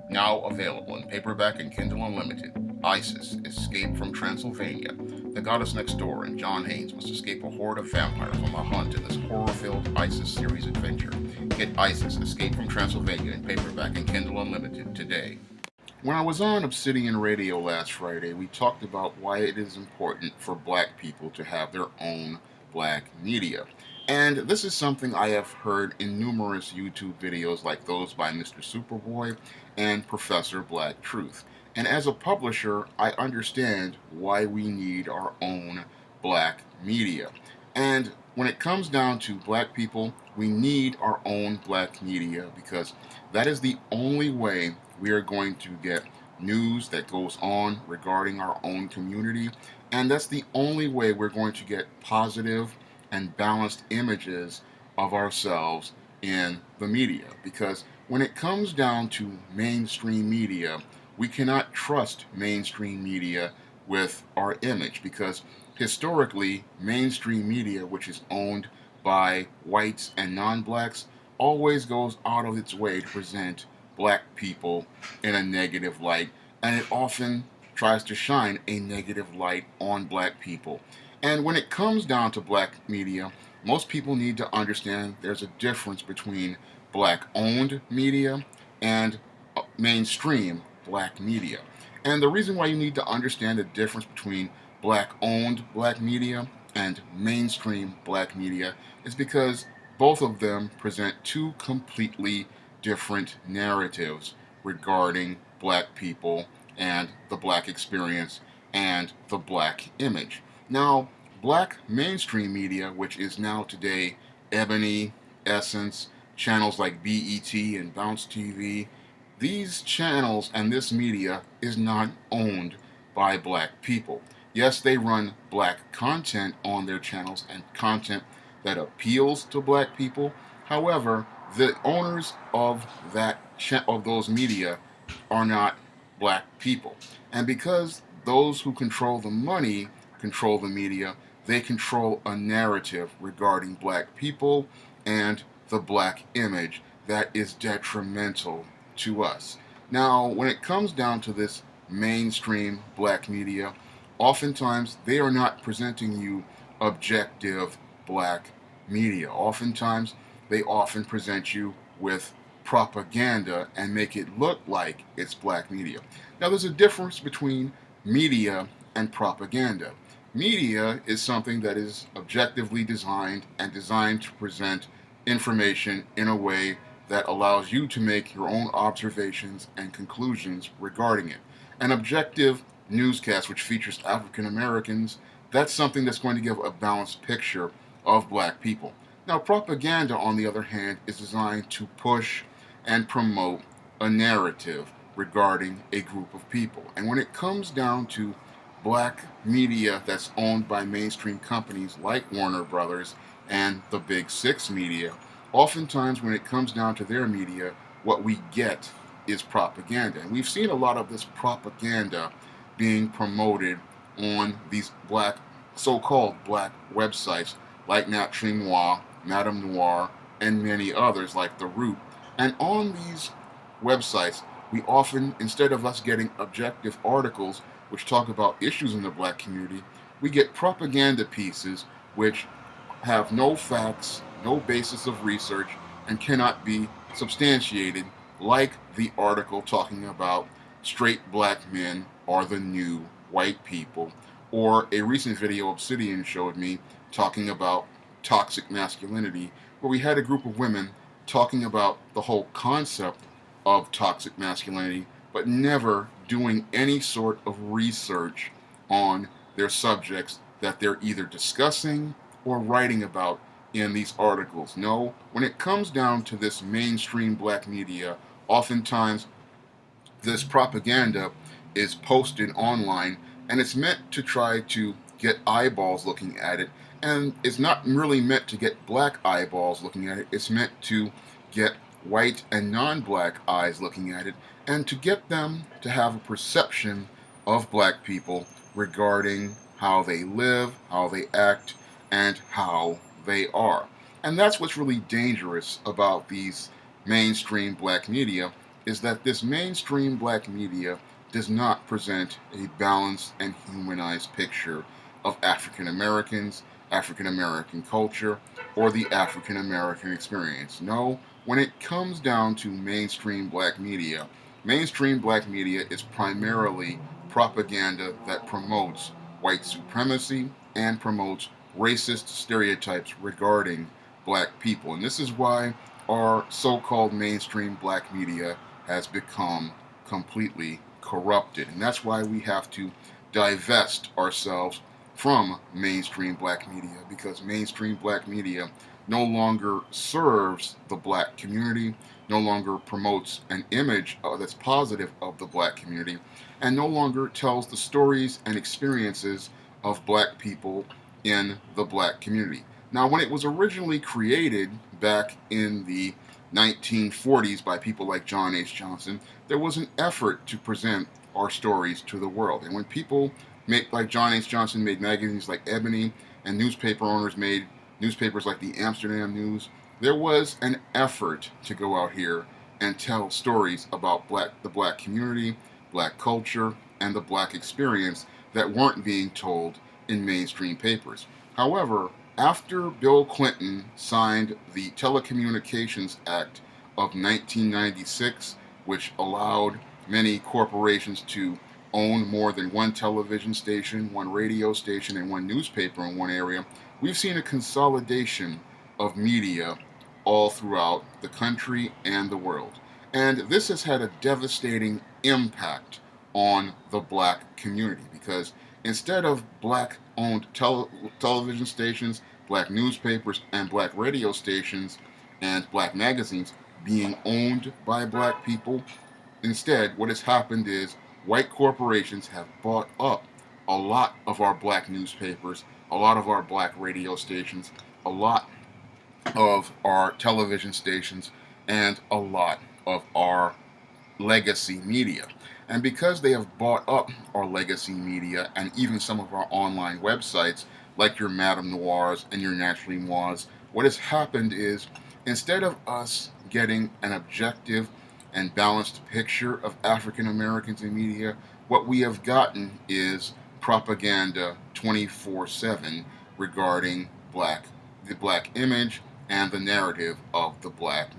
Now available in paperback and Kindle Unlimited. Isis, Escape from Transylvania. The goddess next door and John Haynes must escape a horde of vampires on the hunt in this horror-filled Isis series adventure. Get Isis, Escape from Transylvania in paperback and Kindle Unlimited today. When I was on Obsidian Radio last Friday, we talked about why it is important for black people to have their own black media. And this is something I have heard in numerous YouTube videos like those by Mr. Superboy and Professor Black Truth. And as a publisher, I understand why we need our own black media. And when it comes down to black people, we need our own black media because that is the only way we are going to get news that goes on regarding our own community. And that's the only way we're going to get positive and balanced images of ourselves in the media. Because when it comes down to mainstream media, we cannot trust mainstream media with our image because historically, mainstream media, which is owned by whites and non-blacks, always goes out of its way to present black people in a negative light, and it often tries to shine a negative light on black people. And when it comes down to black media, most people need to understand there's a difference between black owned media and mainstream black media. And the reason why you need to understand the difference between black owned black media and mainstream black media is because both of them present two completely different narratives regarding black people and the black experience and the black image. Now, black mainstream media, which is now today Ebony, Essence, channels like BET and Bounce TV, these channels and this media is not owned by black people. Yes, they run black content on their channels and content that appeals to black people. However, the owners of of those media are not black people. And because those who control the money control the media, they control a narrative regarding black people and the black image that is detrimental to us. Now, when it comes down to this mainstream black media, oftentimes they are not presenting you objective black media. Oftentimes, they often present you with propaganda and make it look like it's black media. Now, there's a difference between media and propaganda. Media is something that is objectively designed and designed to present information in a way that allows you to make your own observations and conclusions regarding it. An objective newscast which features African Americans, that's something that's going to give a balanced picture of black people. Now, propaganda, on the other hand, is designed to push and promote a narrative regarding a group of people. And when it comes down to black media that's owned by mainstream companies like Warner Brothers and the Big Six media, oftentimes when it comes down to their media, what we get is propaganda. And we've seen a lot of this propaganda being promoted on these black, so-called black websites like Nat Noir, Madame Noir, and many others like The Root. And on these websites, we often, instead of us getting objective articles which talk about issues in the black community, we get propaganda pieces which have no facts, no basis of research, and cannot be substantiated, like the article talking about straight black men are the new white people, or a recent video Obsidian showed me talking about toxic masculinity, where we had a group of women talking about the whole concept of toxic masculinity, but never doing any sort of research on their subjects that they're either discussing or writing about in these articles. No, when it comes down to this mainstream black media, oftentimes this propaganda is posted online and it's meant to try to get eyeballs looking at it. And it's not really meant to get black eyeballs looking at it, it's meant to get white and non-black eyes looking at it and to get them to have a perception of black people regarding how they live, how they act, and how they are. And that's what's really dangerous about these mainstream black media, is that this mainstream black media does not present a balanced and humanized picture of African Americans, African American culture, or the African American experience. No, when it comes down to mainstream black media is primarily propaganda that promotes white supremacy and promotes racist stereotypes regarding black people. And this is why our so called mainstream black media has become completely corrupted. And that's why we have to divest ourselves from mainstream black media, because mainstream black media no longer serves the black community, no longer promotes an image that's positive of the black community, and no longer tells the stories and experiences of black people in the black community. Now, when it was originally created back in the 1940s by people like John H. Johnson, there was an effort to present our stories to the world. And when people like John H. Johnson made magazines like Ebony, and newspaper owners made newspapers like the Amsterdam News, there was an effort to go out here and tell stories about the black community, black culture, and the black experience that weren't being told in mainstream papers. However, after Bill Clinton signed the Telecommunications Act of 1996, which allowed many corporations to own more than one television station, one radio station, and one newspaper in one area, we've seen a consolidation of media all throughout the country and the world. And this has had a devastating impact on the black community, because instead of black owned television stations, black newspapers, and black radio stations, and black magazines being owned by black people, instead what has happened is white corporations have bought up a lot of our black newspapers, a lot of our black radio stations, a lot of our television stations, and a lot of our legacy media. And because they have bought up our legacy media and even some of our online websites, like your Madame Noirs and your Naturally Noirs, what has happened is, instead of us getting an objective and balanced picture of African Americans in media, what we have gotten is propaganda 24/7 regarding the black image and the narrative of the black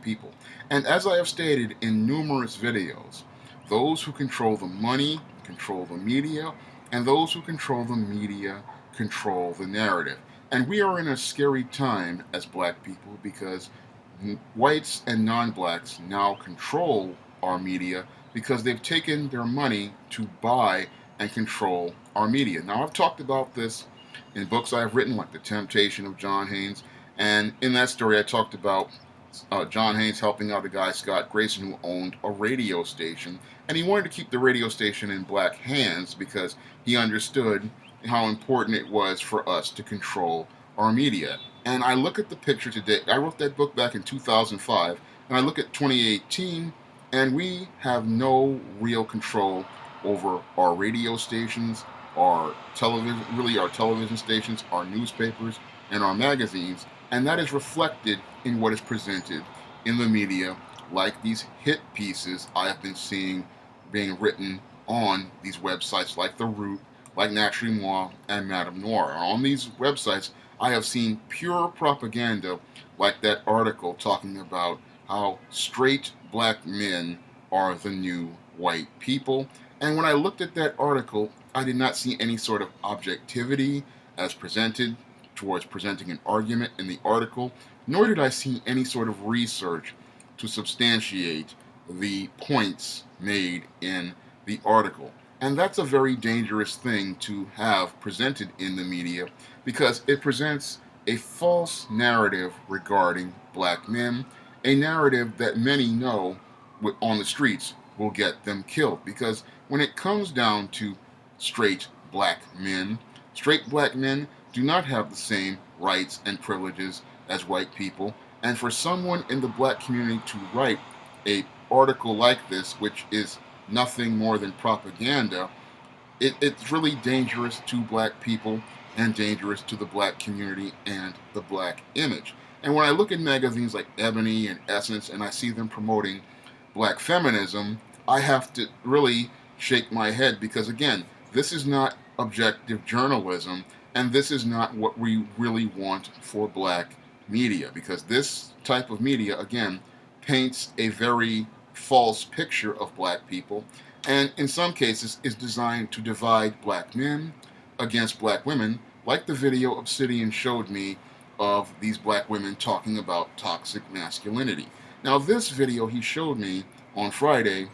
people. And as I have stated in numerous videos, those who control the money control the media, and those who control the media control the narrative. And we are in a scary time as black people, because whites and non-blacks now control our media because they've taken their money to buy and control our media. Now, I've talked about this in books I've written, like The Temptation of John Haynes, and in that story I talked about John Haynes helping out a guy, Scott Grayson, who owned a radio station, and he wanted to keep the radio station in black hands because he understood how important it was for us to control our media. And I look at the picture today. I wrote that book back in 2005, and I look at 2018, and we have no real control over our radio stations, our television stations, our newspapers, and our magazines, and that is reflected in what is presented in the media, like these hit pieces I have been seeing being written on these websites like The Root, like Naturally Moi, and Madame Noir. On these websites, I have seen pure propaganda, like that article talking about how straight black men are the new white people. And when I looked at that article, I did not see any sort of objectivity as presented towards presenting an argument in the article, nor did I see any sort of research to substantiate the points made in the article. And that's a very dangerous thing to have presented in the media, because it presents a false narrative regarding black men, a narrative that many know on the streets will get them killed. Because when it comes down to straight black men do not have the same rights and privileges as white people. And for someone in the black community to write an article like this, which is nothing more than propaganda, it's really dangerous to black people and dangerous to the black community and the black image. And when I look at magazines like Ebony and Essence, and I see them promoting black feminism, I have to really shake my head because, again, this is not objective journalism, and this is not what we really want for black media, because this type of media, again, paints a very false picture of black people, and in some cases is designed to divide black men against black women, like the video Obsidian showed me of these black women talking about toxic masculinity. Now, this video he showed me on Friday,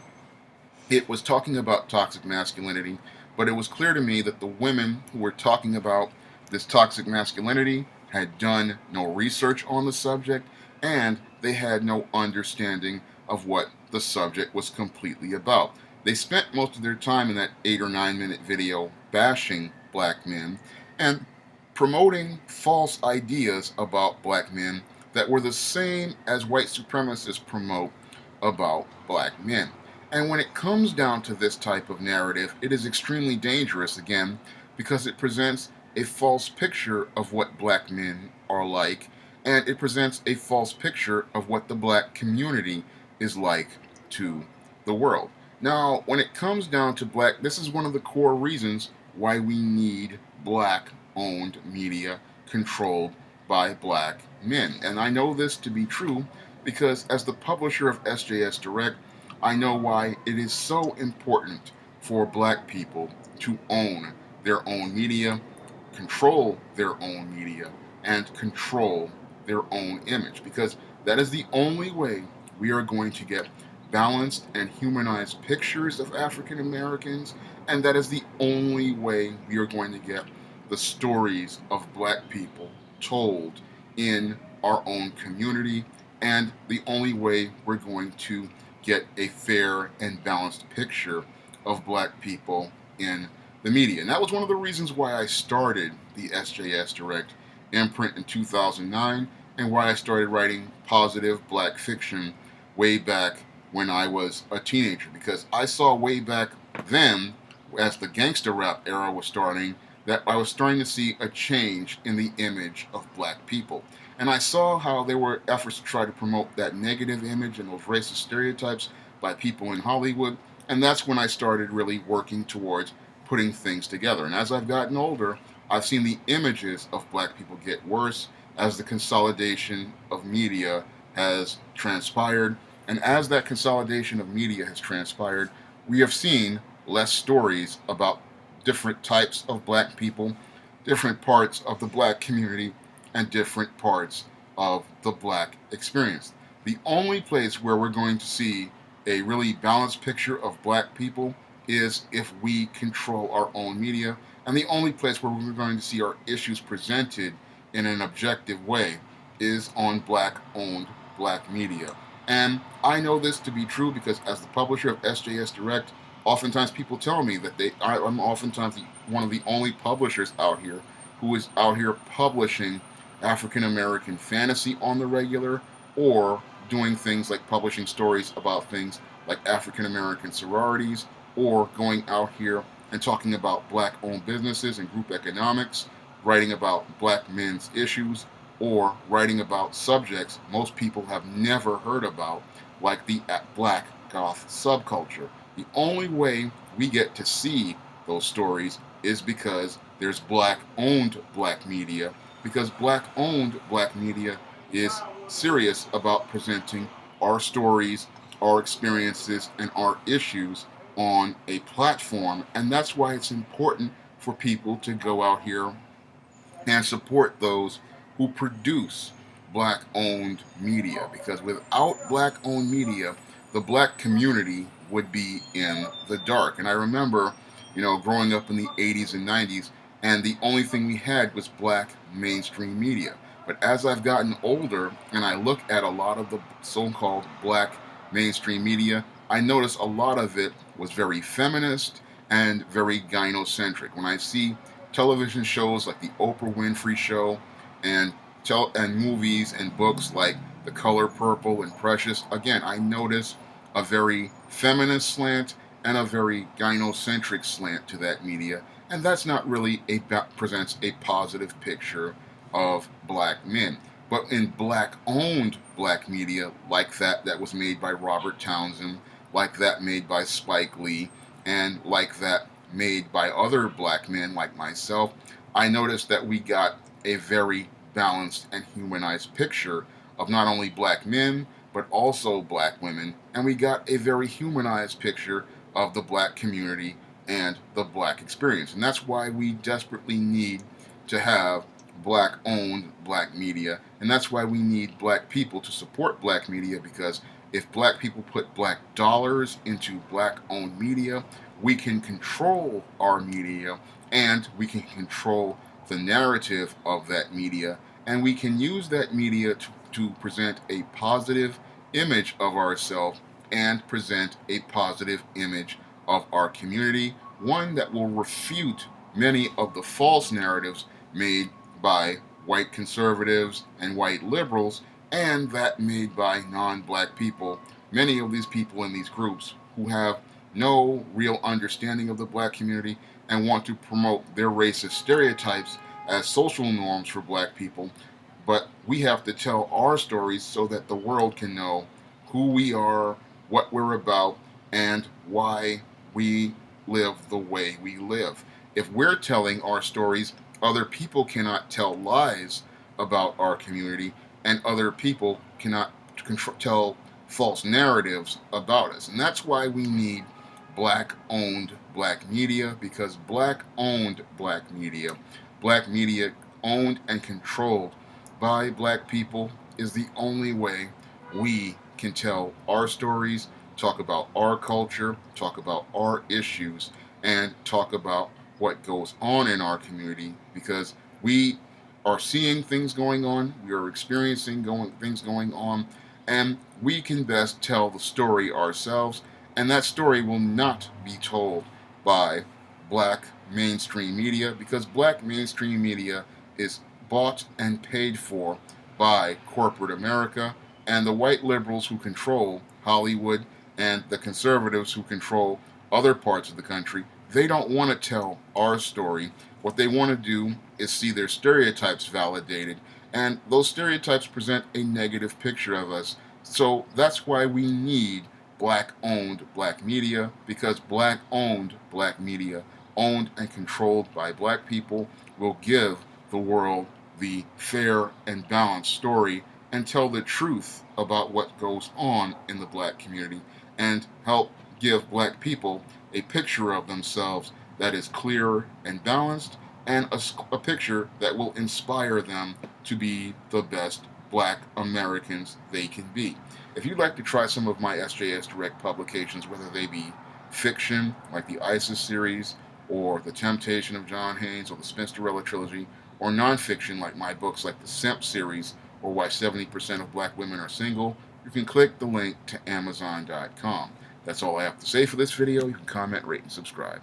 it was talking about toxic masculinity, but it was clear to me that the women who were talking about this toxic masculinity had done no research on the subject, and they had no understanding of what the subject was completely about. They spent most of their time in that 8 or 9 minute video bashing black men and promoting false ideas about black men that were the same as white supremacists promote about black men. And when it comes down to this type of narrative, it is extremely dangerous, again, because it presents a false picture of what black men are like, and it presents a false picture of what the black community is like to the world. Now, when it comes down to black, this is one of the core reasons why we need black owned media controlled by black men. And I know this to be true because, as the publisher of SJS Direct, I know why it is so important for black people to own their own media, control their own media, and control their own image, because that is the only way we are going to get balanced and humanized pictures of African Americans, and that is the only way we are going to get the stories of black people told in our own community, and the only way we're going to get a fair and balanced picture of black people in the media. And that was one of the reasons why I started the SJS Direct imprint in 2009, and why I started writing positive black fiction way back when I was a teenager, because I saw way back then, as the gangster rap era was starting, that I was starting to see a change in the image of black people. And I saw how there were efforts to try to promote that negative image and those racist stereotypes by people in Hollywood. And that's when I started really working towards putting things together. And as I've gotten older, I've seen the images of black people get worse as the consolidation of media has transpired. And as that consolidation of media has transpired, we have seen less stories about different types of black people, different parts of the black community, and different parts of the black experience. The only place where we're going to see a really balanced picture of black people is if we control our own media, and the only place where we're going to see our issues presented in an objective way is on black-owned black media. And I know this to be true because, as the publisher of SJS Direct, oftentimes people tell me that I'm oftentimes one of the only publishers out here who is out here publishing African American fantasy on the regular, or doing things like publishing stories about things like African American sororities, or going out here and talking about black owned businesses and group economics, writing about black men's issues, or writing about subjects most people have never heard about, like the black goth subculture. The only way we get to see those stories is because there's black owned black media, because black owned black media is serious about presenting our stories, our experiences, and our issues on a platform. And that's why it's important for people to go out here and support those who produce black owned media, because without black owned media, the black community would be in the dark. And I remember, growing up in the 80s and 90s, and the only thing we had was black mainstream media. But as I've gotten older and I look at a lot of the so-called black mainstream media, I notice a lot of it was very feminist and very gynocentric. When I see television shows like the Oprah Winfrey Show, and movies and books like The Color Purple and Precious, again, I notice a very feminist slant and a very gynocentric slant to that media, and that's not really presents a positive picture of black men. But in black-owned black media, like that was made by Robert Townsend, like that made by Spike Lee, and like that made by other black men like myself, I noticed that we got a very balanced and humanized picture of not only black men, but also black women, and we got a very humanized picture of the black community and the black experience. And that's why we desperately need to have black owned black media, and that's why we need black people to support black media, because if black people put black dollars into black owned media, we can control our media and we can control the narrative of that media, and we can use that media to present a positive image of ourselves and present a positive image of our community, one that will refute many of the false narratives made by white conservatives and white liberals, and that made by non-black people. Many of these people in these groups who have no real understanding of the black community and want to promote their racist stereotypes as social norms for black people. But we have to tell our stories so that the world can know who we are, what we're about, and why we live the way we live. If we're telling our stories, other people cannot tell lies about our community, and other people cannot tell false narratives about us. And that's why we need black owned black media, because black media owned and controlled by black people, is the only way we can tell our stories, talk about our culture, talk about our issues, and talk about what goes on in our community, because we are seeing things going on, we are experiencing things going on, and we can best tell the story ourselves, and that story will not be told by black mainstream media, because black mainstream media is bought and paid for by corporate America and the white liberals who control Hollywood and the conservatives who control other parts of the country. They don't want to tell our story. What they want to do is see their stereotypes validated, and those stereotypes present a negative picture of us. So that's why we need black owned black media, because black owned black media, owned and controlled by black people, will give the world the fair and balanced story and tell the truth about what goes on in the black community, and help give black people a picture of themselves that is clear and balanced, and a picture that will inspire them to be the best black Americans they can be. If you'd like to try some of my SJS Direct publications, whether they be fiction, like the ISIS series, or The Temptation of John Haynes, or the Spinsterella trilogy, or nonfiction, like my books like the Simp series, or Why 70% of Black Women Are Single, you can click the link to Amazon.com. That's all I have to say for this video. You can comment, rate, and subscribe.